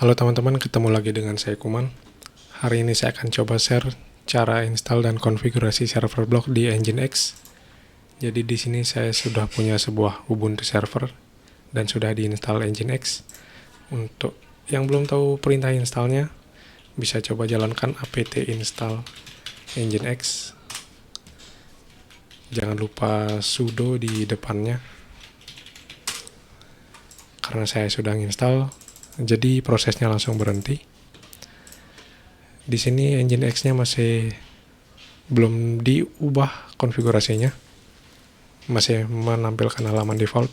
Halo teman-teman, ketemu lagi dengan saya Kuman. Hari ini saya akan coba share cara install dan konfigurasi server blok di Nginx. Jadi di sini saya sudah punya sebuah Ubuntu server dan sudah diinstal Nginx. Untuk yang belum tahu perintah installnya, bisa coba jalankan apt install Nginx. Jangan lupa sudo di depannya. Karena saya sudah install, jadi prosesnya langsung berhenti. Di sini Nginx-nya masih belum diubah konfigurasinya, masih menampilkan halaman default.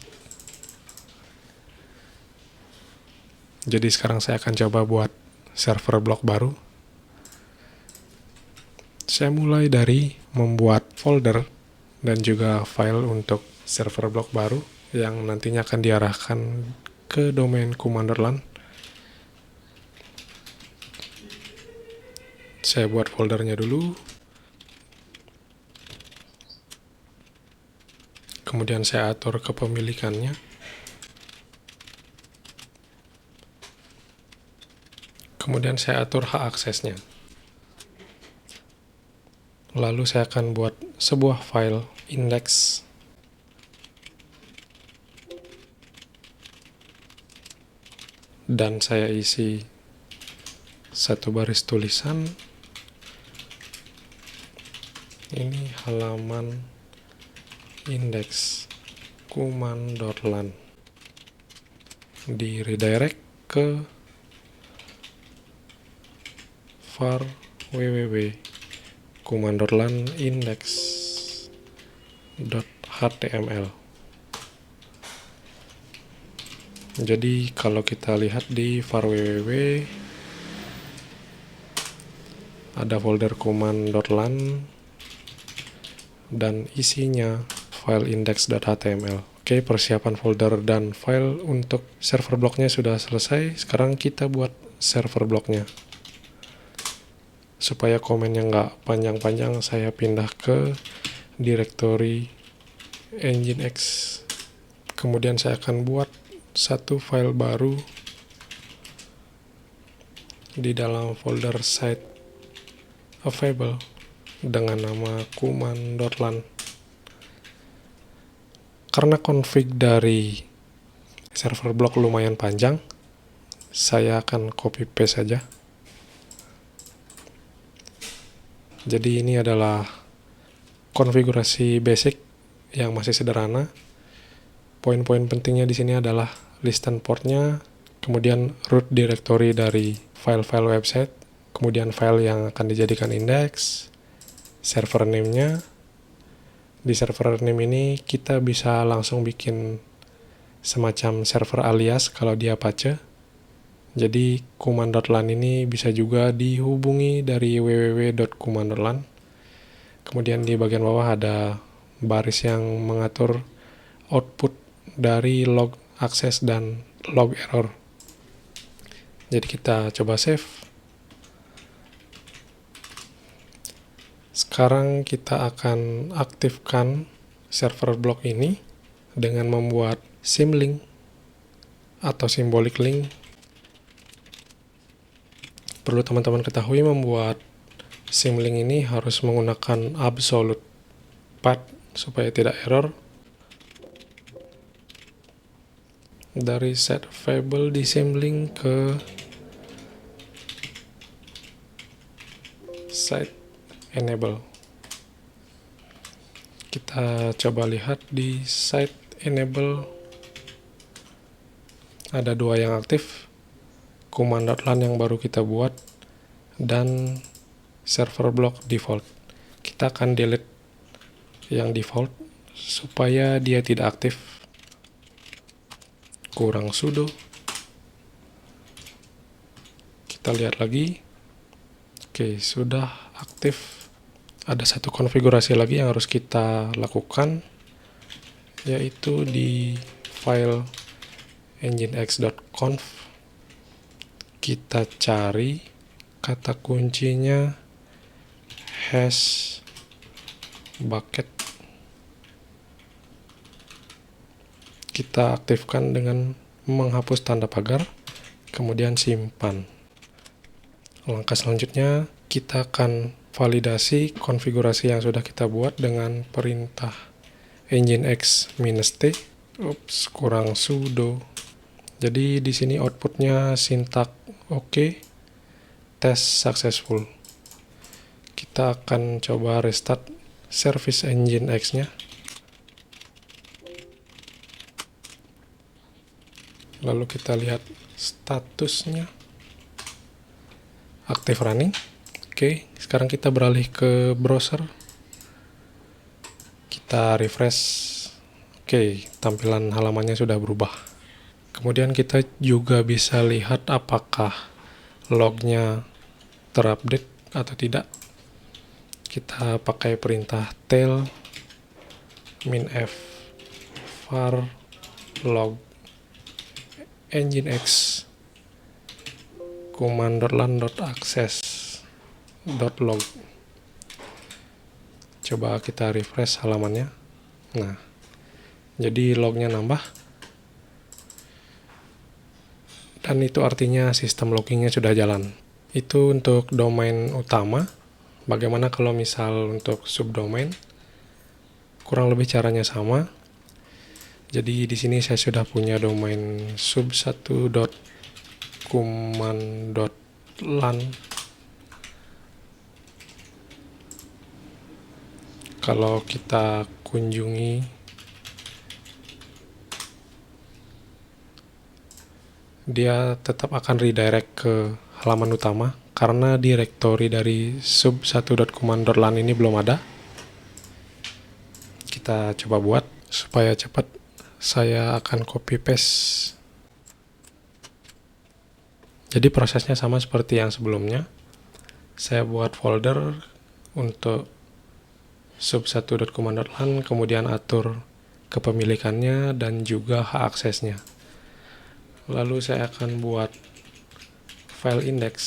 Jadi sekarang saya akan coba buat server blok baru. Saya mulai dari membuat folder dan juga file untuk server blok baru yang nantinya akan diarahkan ke domain Commanderland. Saya buat foldernya dulu, kemudian saya atur kepemilikannya, kemudian saya atur hak aksesnya. Lalu saya akan buat sebuah file index dan saya isi satu baris tulisan. Ini halaman index command.lan, di redirect ke var www command.lan index.html. Jadi kalau kita lihat di var www ada folder command.lan dan isinya file index.html. Oke, persiapan folder dan file untuk server bloknya sudah selesai. Sekarang kita buat server bloknya. Supaya komennya nggak panjang-panjang, saya pindah ke directory Nginx. Kemudian saya akan buat satu file baru di dalam folder site available dengan nama command.lan. Karena config dari server blok lumayan panjang, saya akan copy paste saja. Jadi ini adalah konfigurasi basic yang masih sederhana. Poin-poin pentingnya di sini adalah listen portnya, kemudian root directory dari file-file website, kemudian file yang akan dijadikan index, server name-nya. Di server name ini kita bisa langsung bikin semacam server alias kalau di Apache. Jadi command.lan ini bisa juga dihubungi dari www.command.lan. Kemudian di bagian bawah ada baris yang mengatur output dari log akses dan log error. Jadi kita coba save. Sekarang kita akan aktifkan server blok ini dengan membuat symlink atau symbolic link. Perlu teman-teman ketahui, membuat symlink ini harus menggunakan absolute path supaya tidak error. Dari set variable di symlink ke site enable. Kita coba lihat di site enable ada dua yang aktif, command.lan yang baru kita buat dan server block default. Kita akan delete yang default supaya dia tidak aktif. Kurang sudo. Kita lihat lagi. Oke, sudah aktif. Ada satu konfigurasi lagi yang harus kita lakukan, yaitu di file nginx.conf kita cari kata kuncinya hash bucket. Kita aktifkan dengan menghapus tanda pagar. kemudian simpan. Langkah selanjutnya, kita akan validasi konfigurasi yang sudah kita buat dengan perintah nginx-t kurang sudo. Jadi di sini outputnya syntax oke, test successful. Kita akan coba restart service nginx-nya. Lalu kita lihat statusnya aktif running. Oke, sekarang kita beralih ke browser. Kita refresh. Oke, tampilan halamannya sudah berubah. Kemudian kita juga bisa lihat apakah lognya terupdate atau tidak. Kita pakai perintah tail minf var log nginx command.lan.access.log. Coba kita refresh halamannya. Nah, jadi lognya nambah. Dan itu artinya sistem loggingnya sudah jalan. Itu untuk domain utama. Bagaimana kalau misal untuk subdomain? Kurang lebih caranya sama. Jadi di sini saya sudah punya domain sub1.command.lan. Kalau kita kunjungi, dia tetap akan redirect ke halaman utama karena direktori dari sub1.command.lan ini belum ada. Kita coba buat supaya cepat. Saya akan copy paste. Jadi prosesnya sama seperti yang sebelumnya. Saya buat folder untuk sub1.command.lan, kemudian atur kepemilikannya dan juga hak aksesnya. Lalu saya akan buat file index.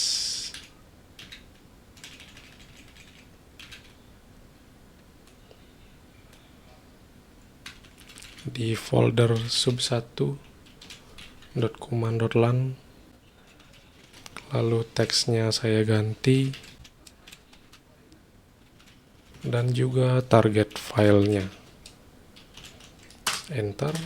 Di folder sub1.command.lan, lalu teksnya saya ganti dan juga target filenya. Enter.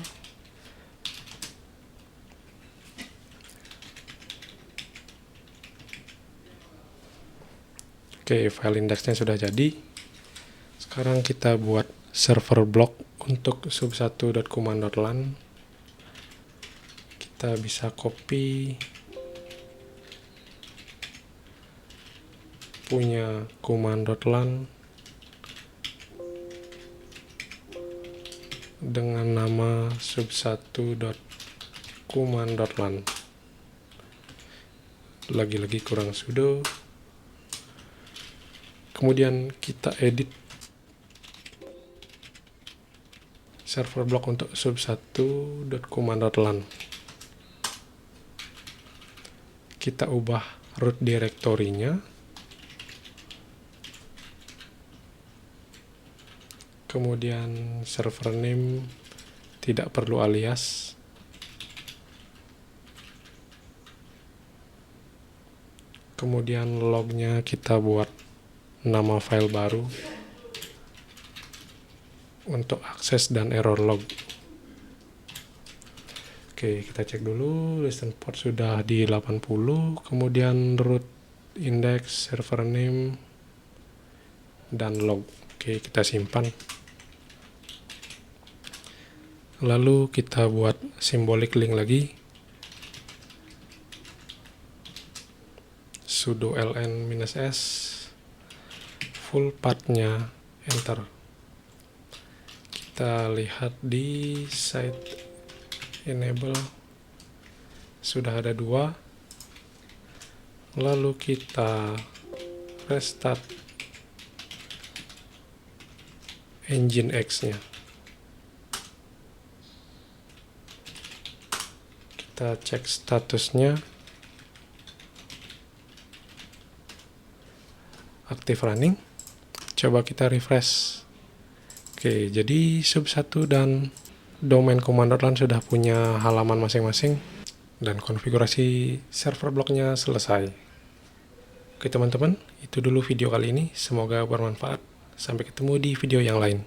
Oke, file indexnya sudah jadi. Sekarang kita buat server block untuk sub1.command.lan. Kita bisa copy punya command.lan dengan nama sub1.command.lan. Lagi-lagi kurang sudo. Kemudian kita edit server block untuk sub1.command.lan. Kita ubah root directory-nya. Kemudian server name tidak perlu alias. Kemudian lognya kita buat nama file baru untuk akses dan error log. Oke, kita cek dulu. Listen port sudah di 80. Kemudian root index, server name, dan log. Oke, kita simpan. Lalu kita buat symbolic link lagi. Sudo ln-s, full path-nya, enter. Kita lihat di site enable sudah ada 2. Lalu kita restart nginx-nya. Kita cek statusnya aktif running. Coba kita refresh. Oke, jadi sub1 dan domain command.lan sudah punya halaman masing-masing. dan konfigurasi server bloknya selesai. Oke teman-teman, itu dulu video kali ini. Semoga bermanfaat. Sampai ketemu di video yang lain.